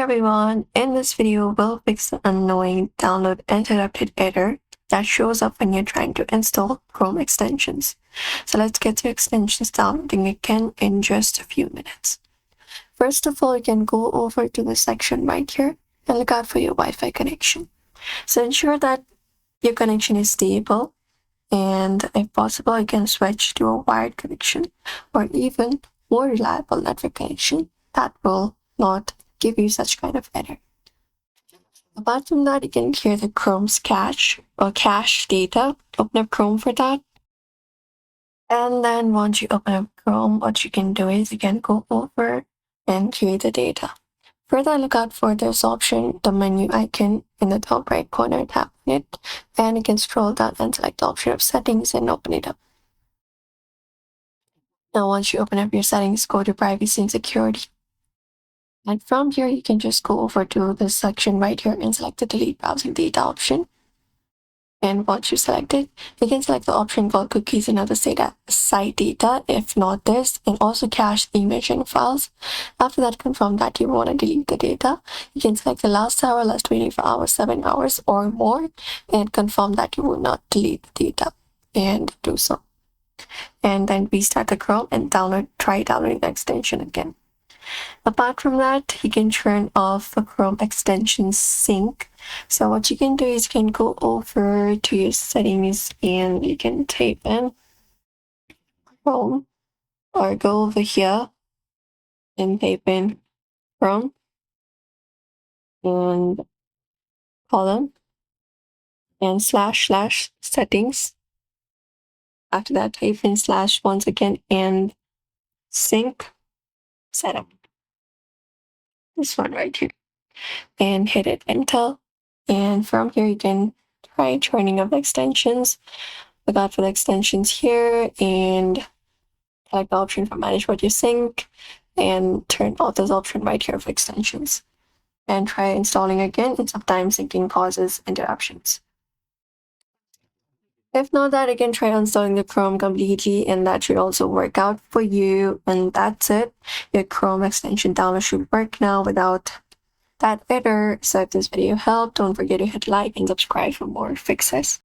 everyone, in this video we'll fix the annoying download interrupted error that shows up when you're trying to install Chrome extensions. So let's get to extensions downloading again in just a few minutes. First of all, you can go over to the section right here and look out for your Wi-Fi connection. So ensure that your connection is stable, and if possible you can switch to a wired connection or even more reliable network connection that will not give you such kind of error. Apart from that, you can clear the Chrome's cache or cache data. Open up Chrome for that. And then once you open up Chrome, what you can do is you can go over and clear the data. Further, look out for this option, the menu icon in the top right corner, tap on it, and you can scroll down and select the option of settings and open it up. Now once you open up your settings, go to privacy and security. And from here, you can just go over to this section right here and select the delete browsing data option. And once you select it, you can select the option called cookies and other site data. If not this, and also cache image and files. After that, confirm that you want to delete the data. You can select the last hour, last 24 hours, 7 hours or more, and confirm that you will not delete the data and do so. And then restart the Chrome and try downloading the extension again. Apart from that, you can turn off the Chrome extension sync. So what you can do is you can go over to your settings and you can type in Chrome, or go over here and type in Chrome and column and / settings. After that, type in / once again and sync setup. This one right here, and hit it enter. And from here you can try turning off the extensions. Look out for the extensions here and select the option for manage what you sync and turn off this option right here for extensions, and try installing again, and sometimes syncing causes interruptions. If not that, you can try uninstalling the Chrome completely, and that should also work out for you. And that's it. Your Chrome extension download should work now without that error. So if this video helped, don't forget to hit like and subscribe for more fixes.